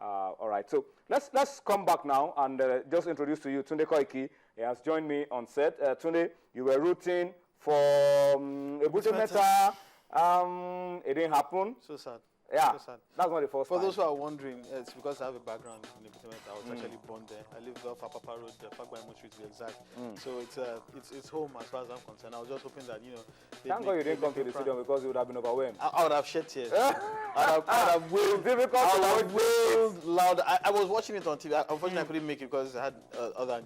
All right, so let's come back now and just introduce to you Tunde Koiki. He has joined me on set. Tunde, you were rooting for Ebute Metta. It didn't happen. So sad. Yeah, so sad. That's not the first For time. those who are wondering, it's because I have a background in Ebute Metta. I was actually born there. I live off Apapa Road, Fagbaimu Street to be exact. So it's home as far as I'm concerned. I was just hoping that, you know... Thank God you didn't come to the stadium because you would have been overwhelmed. I would have shed tears. I would have wailed loud. I was watching it on TV. Unfortunately, I couldn't make it because I had other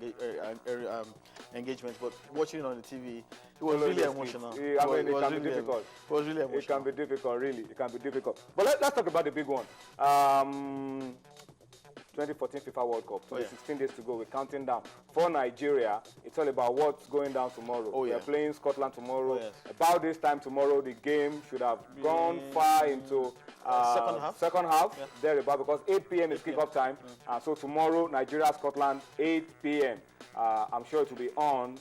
engagements. But watching it on the TV, it was really emotional. It can be difficult. It was really emotional. It can be difficult, really. It can be difficult. But let's talk about the big one. 2014 FIFA World Cup. 16 days to go. We're counting down. For Nigeria, it's all about what's going down tomorrow. We're playing Scotland tomorrow. About this time tomorrow, the game should have gone far into second half. There about, because 8 p.m. is kickoff time. So tomorrow, Nigeria, Scotland, 8 p.m. I'm sure it will be on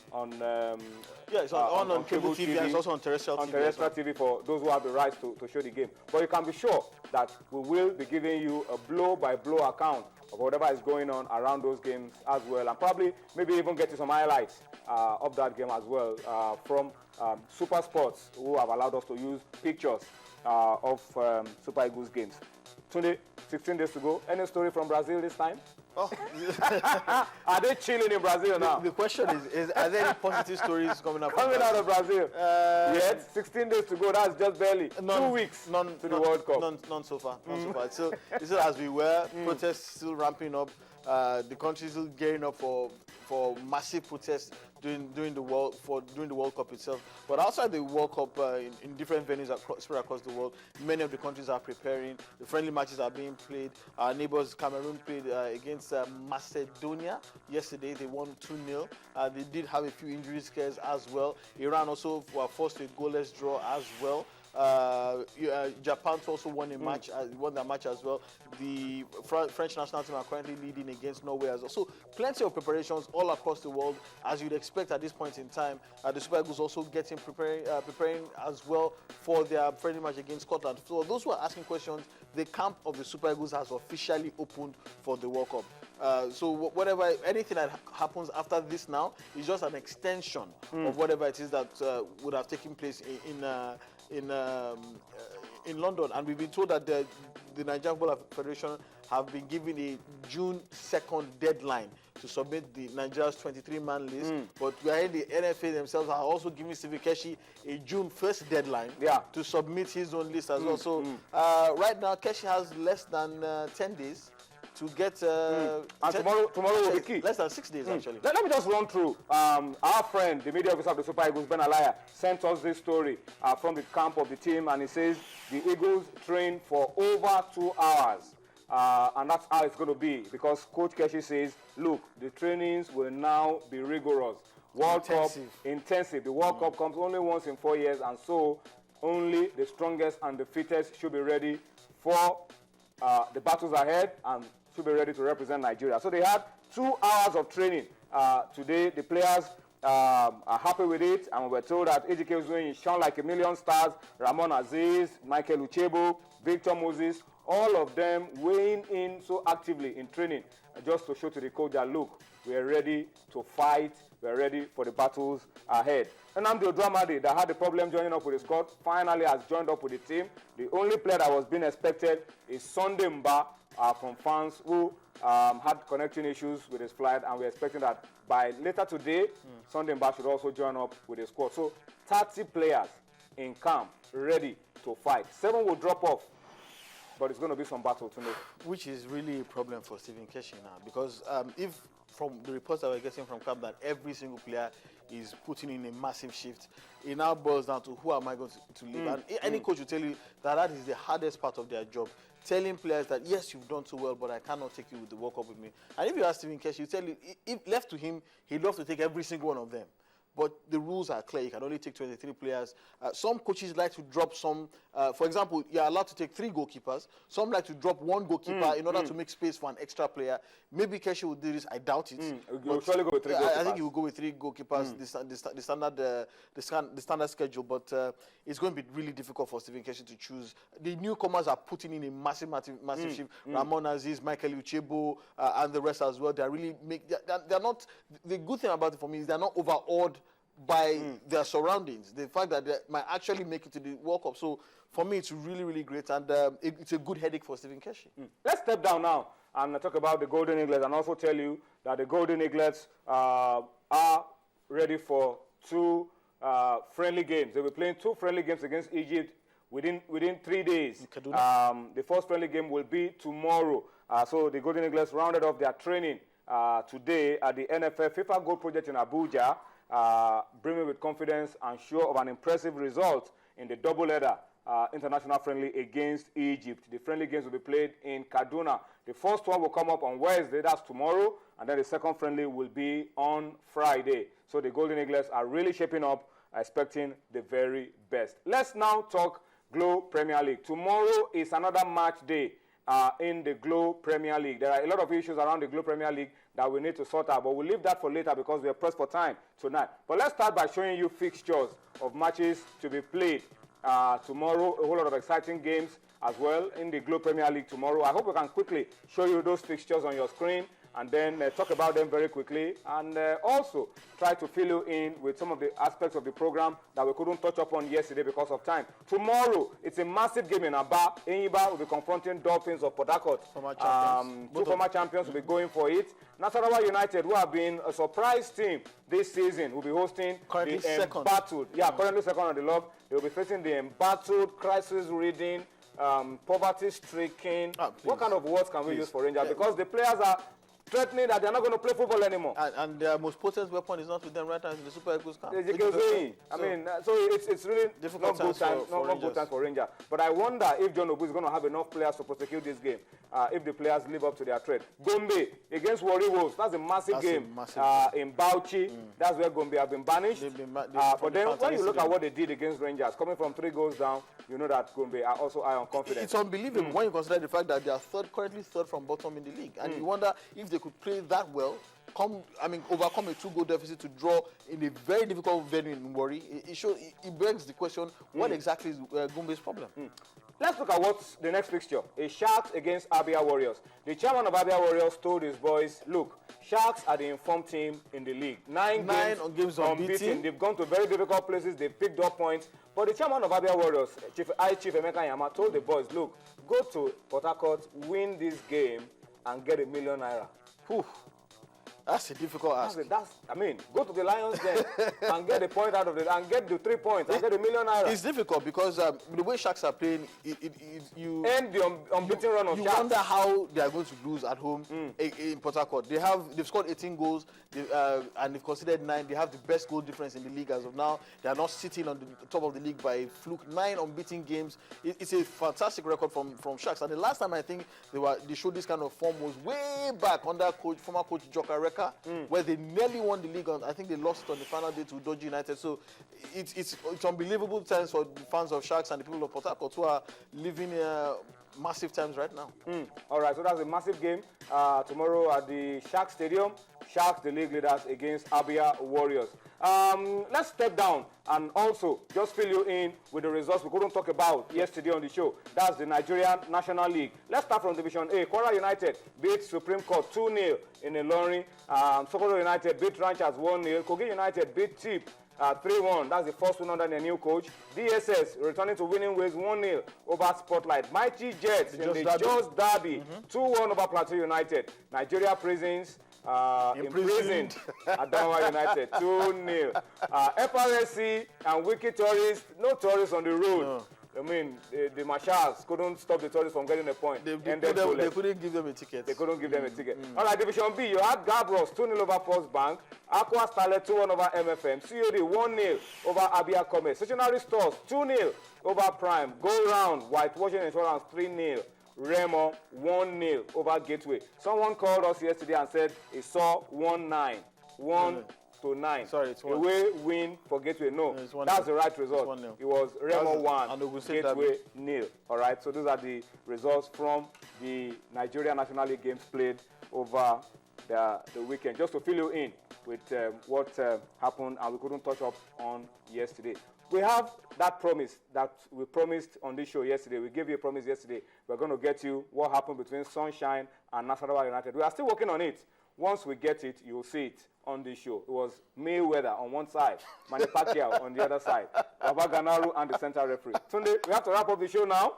it's on cable TV, and it's also on terrestrial TV. On terrestrial TV for those who have the rights to show the game. But you can be sure that we will be giving you a blow-by-blow account of whatever is going on around those games as well, and probably maybe even get you some highlights of that game as well from Super Sports, who have allowed us to use pictures of Super Eagles games. Tunde, 16 days to go. Any story from Brazil this time? Oh. Are they chilling in Brazil now? The question is are there any positive stories coming up? Coming out of Brazil? Yes, 16 days to go. That's just barely 2 weeks to the World Cup. None so far. So as we were, protests still ramping up. The country is still gearing up for massive protests during the World Cup itself. But outside the World Cup, in different venues spread across the world, many of the countries are preparing. The friendly matches are being played. Our neighbors, Cameroon, played against Macedonia yesterday. They won 2-0. They did have a few injury scares as well. Iran also were forced to a goalless draw as well. Japan also won a match, won that match as well. The French national team are currently leading against Norway as well. So plenty of preparations all across the world, as you'd expect at this point in time. The Super Eagles also preparing as well for their friendly match against Scotland. So those who are asking questions, the camp of the Super Eagles has officially opened for the World Cup. So anything that happens after this now is just an extension of whatever it is that would have taken place in London. And we've been told that the Nigerian Football Federation have been given a June 2nd deadline to submit the Nigeria's 23-man list. But we are in the NFA themselves are also giving Stephen Keshi a June 1st deadline to submit his own list as well. So right now, Keshi has less than 10 days to get... and tomorrow will be key. Less than 6 days, actually. Let me just run through. Our friend, the media officer of the Super Eagles, Ben Alaya, sent us this story from the camp of the team, and he says the Eagles trained for over 2 hours. And that's how it's going to be, because Coach Keshi says, look, the trainings will now be rigorous. World Cup, intensive. The World Cup comes only once in 4 years, and so only the strongest and the fittest should be ready for the battles ahead and should be ready to represent Nigeria. So they had 2 hours of training. Today, the players are happy with it, and we're told that AGK is doing shone like a million stars. Ramon Aziz, Michael Uchebo, Victor Moses, all of them weighing in so actively in training, just to show to the coach that, look, we're ready to fight, we're ready for the battles ahead. And Nnamdi Oduamade, that had the problem joining up with the squad, finally has joined up with the team. The only player that was being expected is Sunday Mba from fans who had connecting issues with his flight, and we're expecting that by later today, Sunday Mba should also join up with the squad. So 30 players in camp, ready to fight. 7 will drop off, but it's going to be some battle today. Which is really a problem for Stephen Keshi now, because if from the reports that we're getting from camp that every single player is putting in a massive shift, it now boils down to who am I going to leave. And any coach will tell you that is the hardest part of their job. Telling players that, yes, you've done so well, but I cannot take you with the World Cup with me. And if you ask Stephen Keshi, he'll tell you, if left to him, he'd love to take every single one of them. but the rules are clear. You can only take 23 players. Some coaches like to drop some. For example, you're allowed to take 3 goalkeepers. Some like to drop 1 goalkeeper in order to make space for an extra player. Maybe Keshi will do this. I doubt it. You'll surely go with 3 goalkeepers. I think he will go with 3 goalkeepers. The standard schedule, but it's going to be really difficult for Stephen Keshi to choose. The newcomers are putting in a massive shift. Ramon Aziz, Michael Uchebo, and the rest as well. They're really they're not. The good thing about it for me is they're not overawed by their surroundings. The fact that they might actually make it to the World Cup. So for me, it's really, really great, and it's a good headache for Stephen Keshi. Let's step down now and talk about the Golden Eaglets, and also tell you that the Golden Eaglets are ready for 2 friendly games. They'll be playing 2 friendly games against Egypt within 3 days. The first friendly game will be tomorrow. So the Golden Eaglets rounded off their training today at the NFF FIFA Gold Project in Abuja, brimming with confidence and sure of an impressive result in the double-header international friendly against Egypt. The friendly games will be played in Kaduna. The first one will come up on Wednesday, that's tomorrow, and then the second friendly will be on Friday. So the Golden Eaglets are really shaping up, expecting the very best. Let's now talk Glo Premier League. Tomorrow is another match day in the Glo Premier League. There are a lot of issues around the Glo Premier League that we need to sort out, but we'll leave that for later because we are pressed for time tonight. But let's start by showing you fixtures of matches to be played tomorrow. A whole lot of exciting games as well in the Glo Premier League tomorrow. I hope we can quickly show you those fixtures on your screen and then talk about them very quickly, and also try to fill you in with some of the aspects of the program that we couldn't touch upon yesterday because of time. Tomorrow, it's a massive game in Aba. Enyimba will be confronting Dolphins of Port Harcourt. Two former champions will be going for it. Nasarawa United, who have been a surprise team this season, will be hosting currently the embattled. Currently second on the log. They will be facing the embattled, crisis-ridden, poverty-stricken. What kind of words can we use for Rangers? Because the players are threatening that they're not going to play football anymore. And their most potent weapon is not with them right now in the Super Eagles camp. I mean, so it's really difficult not good time for Rangers. But I wonder if John Obu is going to have enough players to prosecute this game, if the players live up to their threat. Gombe against Warri Wolves, that's a massive game in Bauchi. That's where Gombe have been banished. But then when you look at what they did against Rangers, coming from 3 goals down, you know that Gombe are also high on confidence. It's unbelievable when you consider the fact that they are currently third from bottom in the league. And you wonder if they could play that well, overcome a 2-goal deficit to draw in a very difficult venue in Warri. It begs the question, what exactly is Gombe's problem? Let's look at what's the next fixture. A Sharks against Abia Warriors. The chairman of Abia Warriors told his boys, look, Sharks are the informed team in the league. 9 games unbeaten. They've gone to very difficult places. They've picked up points. But the chairman of Abia Warriors, Chief Emeka Yama, told the boys, look, go to Port Harcourt, win this game, and get *1 million. Whew. That's a difficult ask. Go to the Lions then and get the point out of it, and get the 3 points, and get *1 million. It's difficult because the way Sharks are playing, you end the unbeaten run of Sharks. You wonder how they are going to lose at home in Port Harcourt. They've scored 18 goals and they've conceded 9. They have the best goal difference in the league as of now. They are not sitting on the top of the league by a fluke. 9 unbeaten games. It's a fantastic record from Sharks. And the last time I think they showed this kind of form was way back under former coach Joka Reka, where they nearly won the league. I think they lost on the final day to Dodgy United. So it's unbelievable times for the fans of Sharks and the people of Port Harcourt who are living massive times right now. All right, so that's a massive game tomorrow at the Sharks Stadium. Sharks, the league leaders, against Abia Warriors. Let's step down and also just fill you in with the results we couldn't talk about yesterday on the show. That's the Nigerian National League. Let's start from Division A. Kwara United beat Supreme Court 2-0 in Ilorin. Sokoto United beat Ranchers 1-0. Kogi United beat Tip 3-1. That's the first win under the new coach. DSS returning to winning ways 1-0 over Spotlight. Mighty Jets in the Jos Derby 2-1 over Plateau United. Nigeria Prisons imprisoned Adamawa United 2-0. FRSC and Wiki Tourists, no tourists on the road. No. I mean, the marshals couldn't stop the tourists from getting a point. They couldn't give them a ticket. They couldn't give them a ticket. All right, Division B, you had Gabros 2-0 over First Bank. Aqua Starlet 2-1 over MFM. COD 1-0 over Abia Commerce. Stationary Stores 2-0 over Prime. Go Round, Whitewashing Insurance 3-0. Remo 1-0 over Gateway. Someone called us yesterday and said he saw 1-9. to 9. Sorry, it's 1. Away win for Gateway. No, it's 1-0. that's the right result. 1-0. It was Remo 1, and Ogun State Gateway 0. All right, so those are the results from the Nigeria National League games played over the weekend. Just to fill you in with what happened and we couldn't touch up on yesterday. We have that promise that we promised on this show yesterday. We gave you a promise yesterday. We're going to get you what happened between Sunshine and Nasarawa United. We are still working on it. Once we get it, you'll see it on this show. It was Mayweather on one side, Manny Pacquiao on the other side, Baba Ganaru and the center referee. Tunde, we have to wrap up the show now.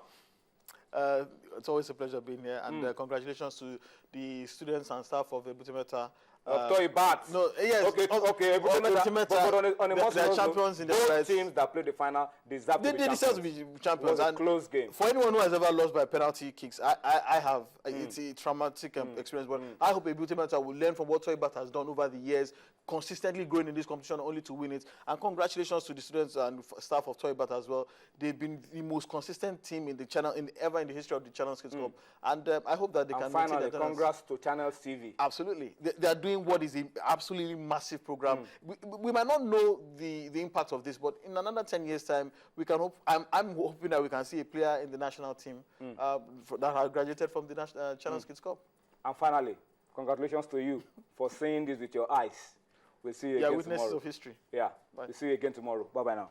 It's always a pleasure being here, and congratulations to the students and staff of Ebutimeta. Toy Bats. No, yes. Okay. Ebutimeta, but on a more they're champions in their both rights. teams that played the final deserve to be champions. Deserve to be champions. It was a close game. For anyone who has ever lost by penalty kicks, I have. It's a traumatic experience, but I hope Ebutimeta will learn from what Toy Bat has done over the years, consistently growing in this competition only to win it. And congratulations to the students and staff of Toy Bat as well. They've been the most consistent team in the channel ever in the history of the Channel Kids Cup. And I hope that they can maintain finally, their congrats to Channel TV. Absolutely. They are doing what is an absolutely massive program. We might not know the impact of this, but in another 10 years' time, we can hope. I'm hoping that we can see a player in the national team that has graduated from the Channel Kids Cup. And finally, congratulations to you for seeing this with your eyes. We'll see you again tomorrow. Witnesses of history. Yeah. Bye. We'll see you again tomorrow. Bye-bye now.